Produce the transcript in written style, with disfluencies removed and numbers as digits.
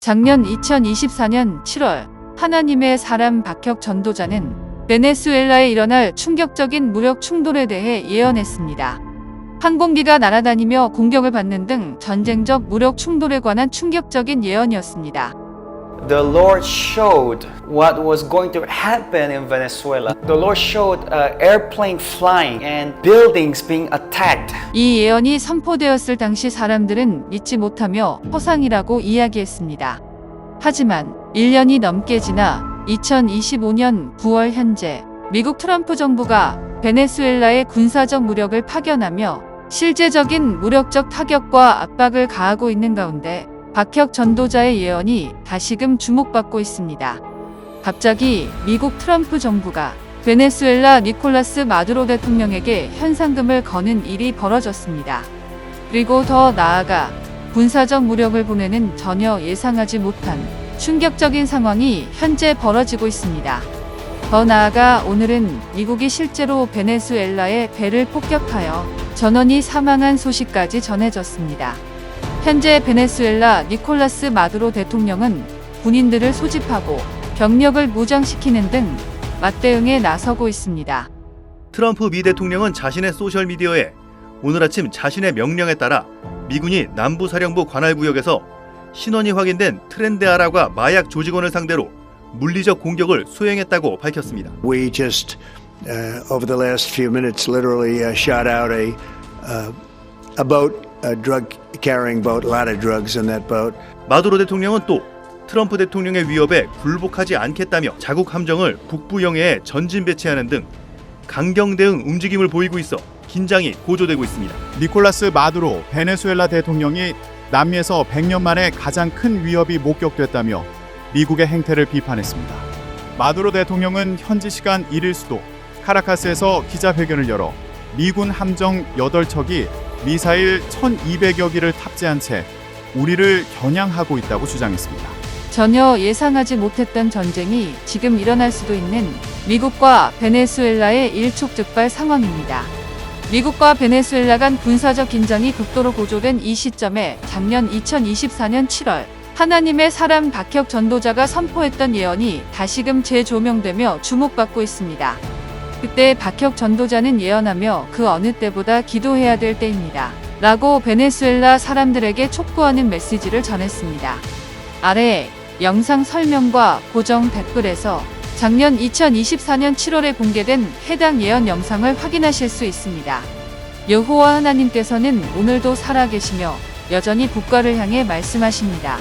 작년 2024년 7월 하나님의 사람 박혁 전도자는 베네수엘라에 일어날 충격적인 무력 충돌에 대해 예언했습니다. 항공기가 날아다니며 공격을 받는 등 전쟁적 무력 충돌에 관한 충격적인 예언이었습니다. The Lord showed what was going to happen in Venezuela. The Lord showed airplane flying and buildings being attacked. 이 예언이 선포되었을 당시 사람들은 믿지 못하며 허상이라고 이야기했습니다. 하지만 1년이 넘게 지나 2025년 9월 현재 미국 트럼프 정부가 베네수엘라의 군사적 무력을 파견하며 실제적인 무력적 타격과 압박을 가하고 있는 가운데 박혁 전도자의 예언이 다시금 주목받고 있습니다. 갑자기 미국 트럼프 정부가 베네수엘라 니콜라스 마두로 대통령에게 현상금을 거는 일이 벌어졌습니다. 그리고 더 나아가 군사적 무력을 보내는 전혀 예상하지 못한 충격적인 상황이 현재 벌어지고 있습니다. 더 나아가 오늘은 미국이 실제로 베네수엘라의 배를 폭격하여 전원이 사망한 소식까지 전해졌습니다. 현재 베네수엘라 니콜라스 마두로 대통령은 군인들을 소집하고 병력을 무장시키는 등 맞대응에 나서고 있습니다. 트럼프 미 대통령은 자신의 소셜미디어에 오늘 아침 자신의 명령에 따라 미군이 남부사령부 관할구역에서 신원이 확인된 트렌데아라과 마약 조직원을 상대로 물리적 공격을 수행했다고 밝혔습니다. We just over the last few minutes literally shot out a boat, a drug carrying boat, a lot of drugs in that boat. 마두로 대통령은 또 트럼프 대통령의 위협에 굴복하지 않겠다며 자국 함정을 북부 영해에 전진 배치하는 등 강경 대응 움직임을 보이고 있어 긴장이 고조되고 있습니다. 니콜라스 마두로 베네수엘라 대통령이 남미에서 100년 만에 가장 큰 위협이 목격됐다며 미국의 행태를 비판했습니다. 마두로 대통령은 현지 시간 1일 수도 카라카스에서 기자회견을 열어 미군 함정 8척이 미사일 1200여 기를 탑재한 채 우리를 겨냥하고 있다고 주장했습니다. 전혀 예상하지 못했던 전쟁이 지금 일어날 수도 있는 미국과 베네수엘라의 일촉즉발 상황입니다. 미국과 베네수엘라 간 군사적 긴장이 극도로 고조된 이 시점에 작년 2024년 7월 하나님의 사람 박혁 전도자가 선포했던 예언이 다시금 재조명되며 주목받고 있습니다. 그때 박혁 전도자는 예언하며 그 어느 때보다 기도해야 될 때입니다. 라고 베네수엘라 사람들에게 촉구하는 메시지를 전했습니다. 아래 영상 설명과 고정 댓글에서 작년 2024년 7월에 공개된 해당 예언 영상을 확인하실 수 있습니다. 여호와 하나님께서는 오늘도 살아계시며 여전히 국가를 향해 말씀하십니다.